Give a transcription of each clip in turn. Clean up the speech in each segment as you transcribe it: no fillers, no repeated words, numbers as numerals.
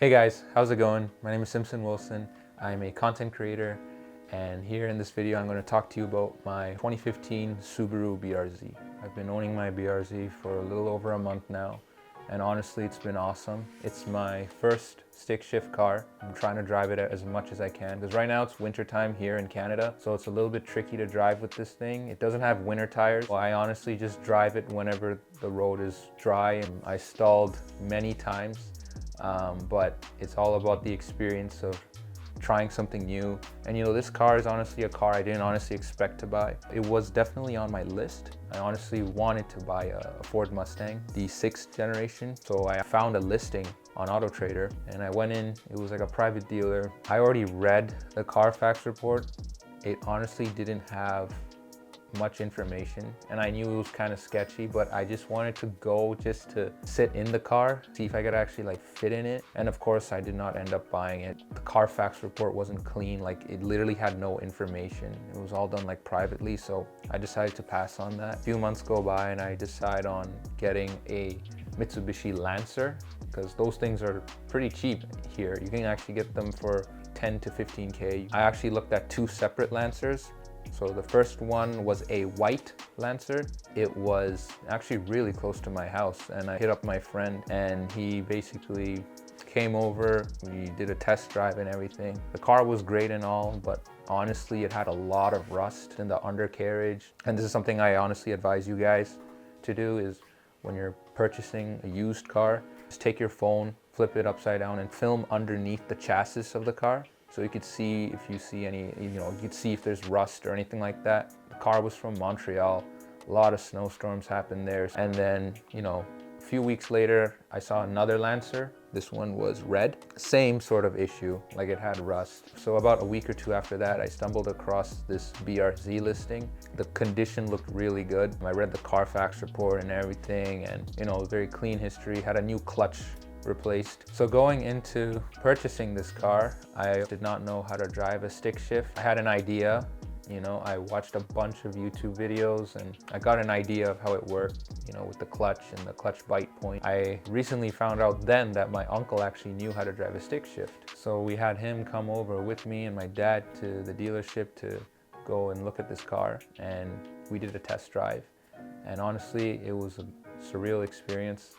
Hey guys, how's it going? My name is Simson Wilson. I'm a content creator, and here in this video I'm going to talk to you about my 2015 Subaru BRZ. I've been owning my BRZ for a little over a month now, and honestly it's been awesome. It's my first stick shift car. I'm trying to drive it as much as I can because right now it's winter time here in Canada, so it's a little bit tricky to drive with this thing. It doesn't have winter tires, so I honestly just drive it whenever the road is dry, and I stalled many times. But it's all about the experience of trying something new. And you know, this car is honestly a car I didn't honestly expect to buy. It was definitely on my list. I honestly wanted to buy a Ford Mustang, the 6th generation. So I found a listing on Auto Trader and I went in. It was like a private dealer. I already read the Carfax report. It honestly didn't have much information and I knew it was kind of sketchy, but I just wanted to go just to sit in the car, see if I could actually like fit in it. And of course I did not end up buying it. The Carfax report wasn't clean, like it literally had no information. It was all done like privately, so I decided to pass on that. A few months go by and I decide on getting a Mitsubishi Lancer because those things are pretty cheap here. You can actually get them for 10 to 15K. I actually looked at two separate Lancers. So the first one was a white Lancer. It was actually really close to my house, and I hit up my friend and he basically came over. We did a test drive and everything. The car was great and all, but honestly it had a lot of rust in the undercarriage. And this is something I honestly advise you guys to do, is when you're purchasing a used car, just take your phone, flip it upside down and film underneath the chassis of the car. So you could see if you see any, you could see if there's rust or anything like that. The car was from Montreal. A lot of snowstorms happened there. And then, a few weeks later, I saw another Lancer. This one was red. Same sort of issue, like it had rust. So about a week or two after that, I stumbled across this BRZ listing. The condition looked really good. I read the Carfax report and everything, and very clean history, had a new clutch replaced. So going into purchasing this car, I did not know how to drive a stick shift. I had an idea, I watched a bunch of YouTube videos and I got an idea of how it worked, with the clutch and the clutch bite point. I recently found out then that my uncle actually knew how to drive a stick shift. So we had him come over with me and my dad to the dealership to go and look at this car, and we did a test drive. And honestly, it was a surreal experience.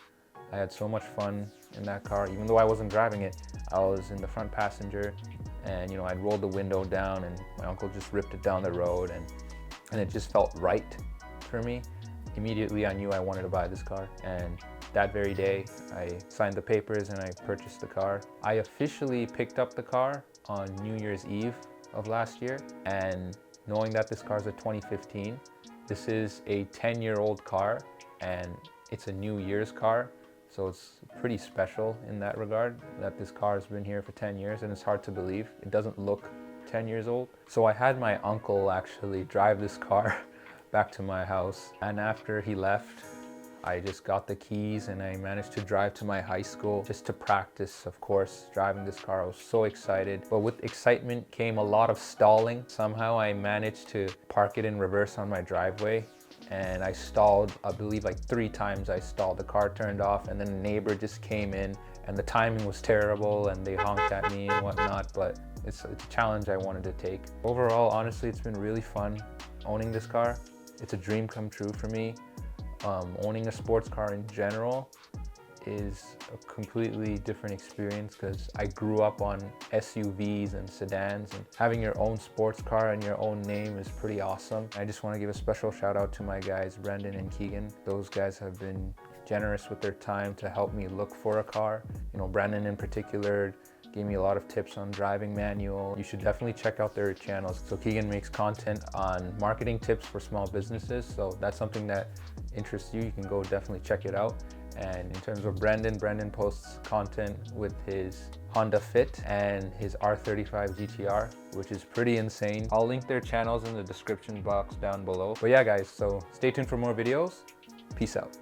I had so much fun in that car. Even though I wasn't driving it, I was in the front passenger, and I'd rolled the window down and my uncle just ripped it down the road, and it just felt right for me. Immediately I knew I wanted to buy this car, and that very day I signed the papers and I purchased the car. I officially picked up the car on New Year's Eve of last year, and knowing that this car is a 2015, this is a 10-year-old car and it's a New Year's car. So it's pretty special in that regard, that this car has been here for 10 years, and it's hard to believe. It doesn't look 10 years old. So I had my uncle actually drive this car back to my house. And after he left, I just got the keys and I managed to drive to my high school just to practice, of course, driving this car. I was so excited. But with excitement came a lot of stalling. Somehow I managed to park it in reverse on my driveway, and I stalled, I believe like 3 times I stalled. The car turned off and then a neighbor just came in, and the timing was terrible and they honked at me and whatnot, but it's a challenge I wanted to take. Overall, honestly, it's been really fun owning this car. It's a dream come true for me. Owning a sports car in general is a completely different experience because I grew up on SUVs and sedans, and having your own sports car in your own name is pretty awesome. I just want to give a special shout out to my guys, Brendan and Keegan. Those guys have been generous with their time to help me look for a car. Brandon in particular gave me a lot of tips on driving manual. You should definitely check out their channels. So Keegan makes content on marketing tips for small businesses. So that's something that interests you, you can go definitely check it out. And in terms of Brendan posts content with his Honda Fit and his R35 GTR, which is pretty insane. I'll link their channels in the description box down below. But yeah guys, so stay tuned for more videos. Peace out.